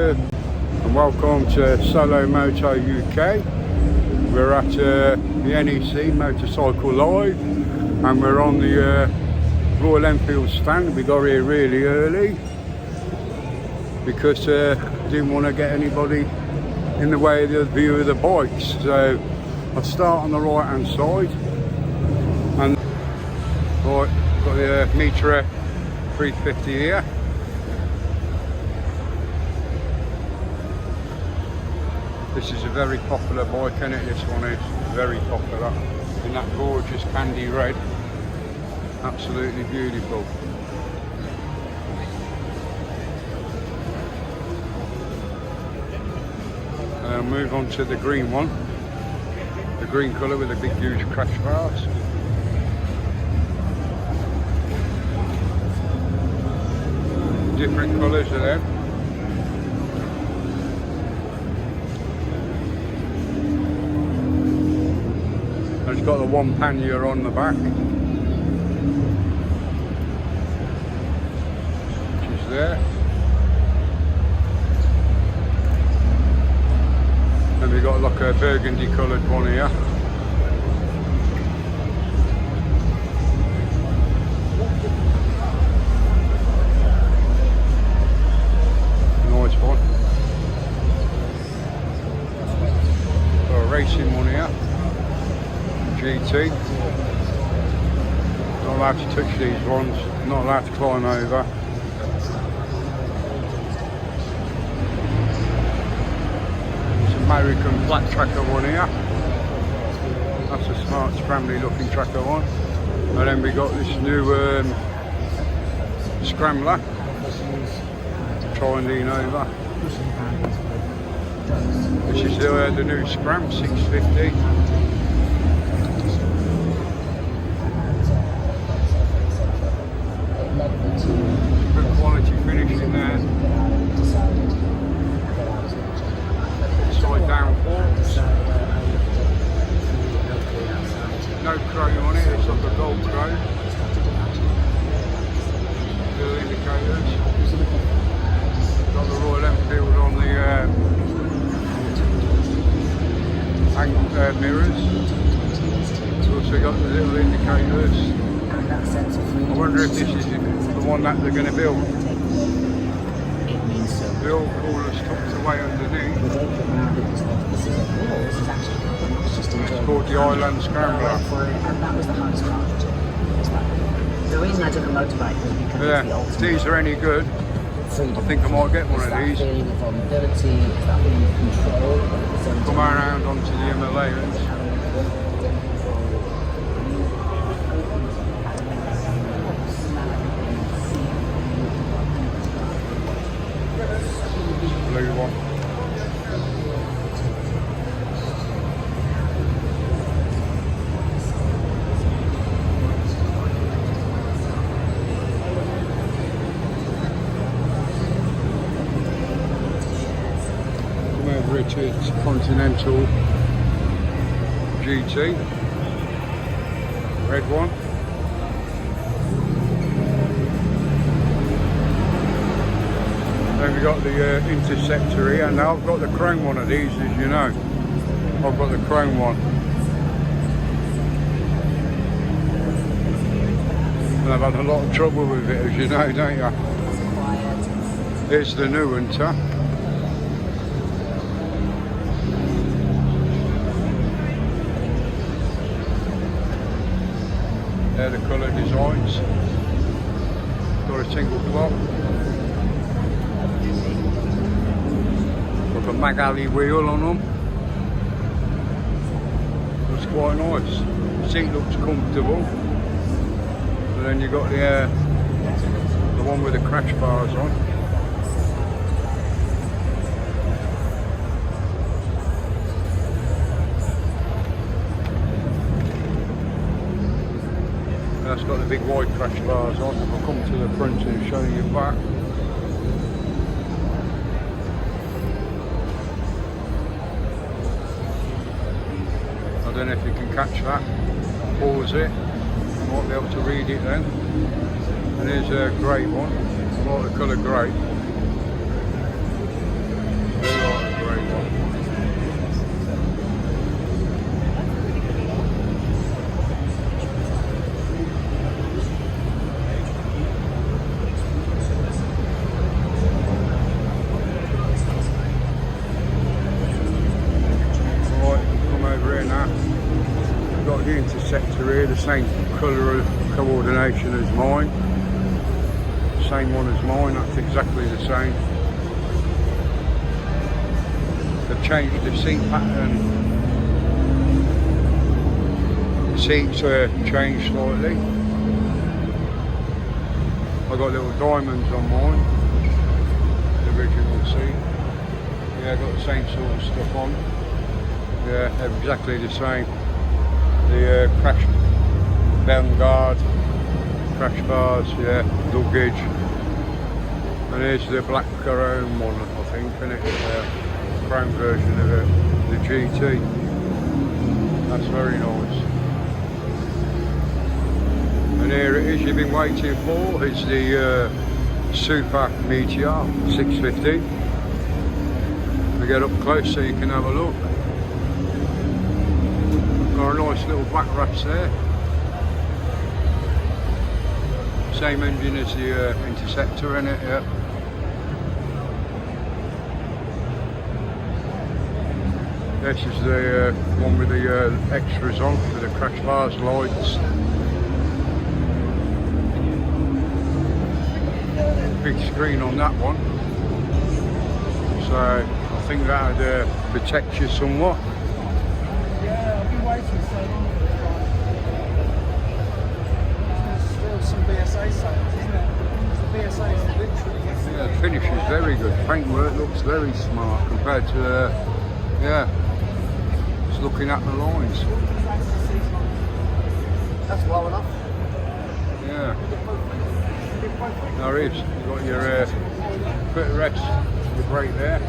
and welcome to Solo Moto UK. We're at the NEC Motorcycle Live and we're on the Royal Enfield stand. We got here really early because didn't want to get anybody in the way of the view of the bikes. So I'll start on the right hand side and right, got the Meteor 350 here. This is a very popular bike, isn't it? This one is very popular in that gorgeous candy red. Absolutely beautiful. And I'll move on to the green one. The green colour with the big huge crash bars. Different colours of them. It's got the one pannier on the back, which is there. And we've got like a burgundy coloured one here. Nice one. Got a racing one here. GT. Not allowed to touch these ones, not allowed to climb over. It's an American black tracker one here. That's a smart, scrambly looking tracker one. And then we got this new Scrambler. Try and lean over. This is the new Scram 650. Good quality finish in there. Side down forks. No chrome on it, it's like a gold chrome. Little indicators. Got the Royal Enfield on the mirrors. It's also got the little indicators. I wonder if this is the one that they're going to build. The old coolers tucked away underneath. It's called the Island Scrambler. The reason I took a motorbike was because yeah, if these are any good, I think I might get one of these. Come around onto the Himalayas. Blue one. Come over to its Continental GT. Red one. Then we got the Interceptor here. Now I've got the chrome one of these, as you know. I've got the chrome one. And I've had a lot of trouble with it, as you know, don't you? Here's the new Hunter. They're the colour designs. Got a single clock. Got a mag alley wheel on them. Looks quite nice. The seat looks comfortable. But then you got the one with the crash bars on. That's got the big wide crash bars on. I'll come to the front and show you back. I don't know if you can catch that. Pause it. You might be able to read it then. And here's a grey one. I like the colour grey. Interceptor here, the same colour of coordination as mine. Same one as mine, that's exactly the same. They've changed the seat pattern. The seats are changed slightly. I've got little diamonds on mine, the original seat. Yeah, I've got the same sort of stuff on. Yeah, they're exactly the same. The crash bell guard, crash bars, yeah, luggage. And here's the black chrome one, I think, isn't it? Chrome version of the GT. That's very nice. And here it is you've been waiting for. It's the Super Meteor 650. We get up close so you can have a look. Got a nice little black wraps there. Same engine as the Interceptor in it, yeah. This is the one with the extras on, with the crash bars, lights. Big screen on that one. So I think that would protect you somewhat. Yeah, I've been waiting so long for this one. There's still some BSA sales, isn't it? The BSA is literally yesterday. Yeah, the finish is very good. Paintwork looks very smart compared to, yeah, just looking at the lines. That's well enough. Yeah. There is. You've got your footrest, your brake there,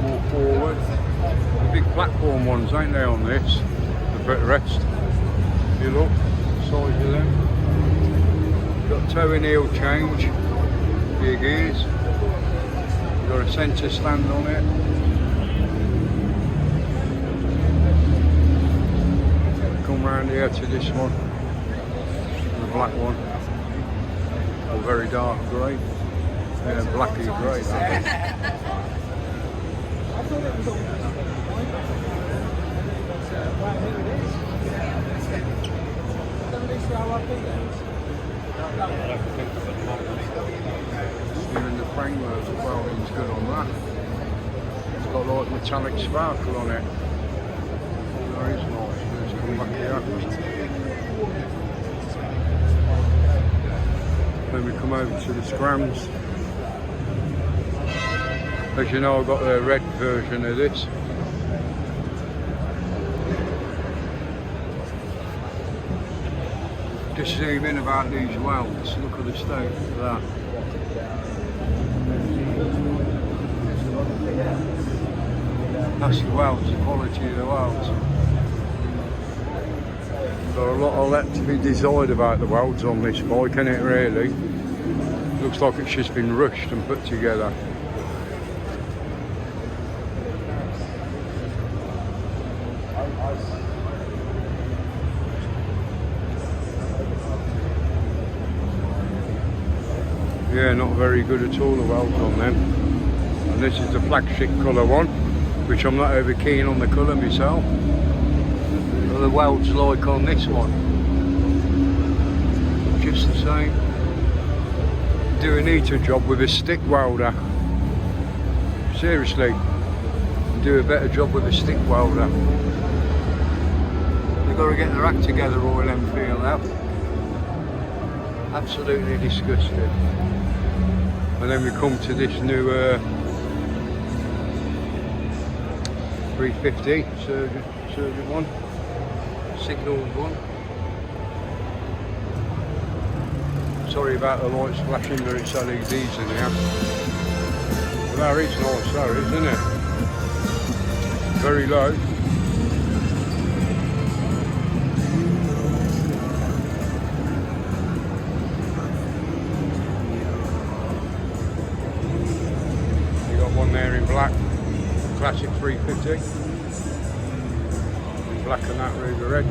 more forward. The big platform ones, ain't they, on this? The footrest. If you look, the size of them. You've got toe and heel change, big ears. You've got a centre stand on it. Come round here to this one, the black one. Very dark grey, yeah, blacky grey. Even the framework as well is good on that. It's got like metallic sparkle on it. That is nice. Let's come back here. Then we come over to the scrams. As you know, I've got the red version of this. Just zoom in about these welds. Look at the state of that. That's the welds, the quality of the welds. Got a lot of that to be desired about the welds on this bike, isn't it, really? Looks like it's just been rushed and put together. Yeah, not very good at all, the welds on them. And this is the flagship colour one, which I'm not over keen on the colour myself. The welds like on this one, just the same. Do a neater job with a stick welder. Seriously, do a better job with a stick welder. They've got to get their act together, Royal Enfield now. Absolutely disgusting. And then we come to this new 350 surgeon one. Signalled one. Sorry about the lights flashing, but it's LEDs in here. But that is nice, that is, isn't it? Very low. You got one there in black, classic 350. Black and that ruby red.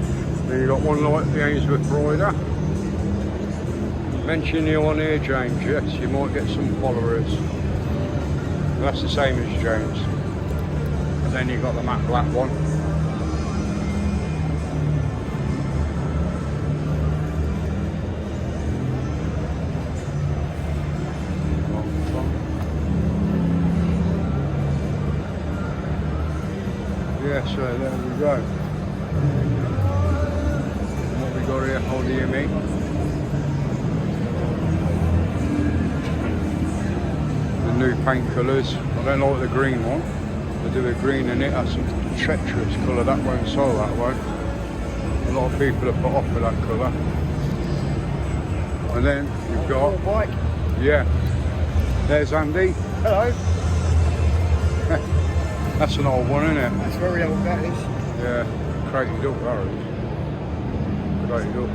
Then you got one like the Ainsworth Rider. Mention you on here, James. Yes, you might get some followers. That's the same as James. And then you got the matte black one. So there we go. What we got here? How do you mean? The new paint colours. I don't like the green one. They do a green in it. That's a treacherous colour. That won't sell that way. A lot of people are put off with that colour. And then you've got bike. Yeah. There's Andy. Hello. That's an old one, isn't it? That's very old, that is. Yeah. Crated up, that is. Crated up.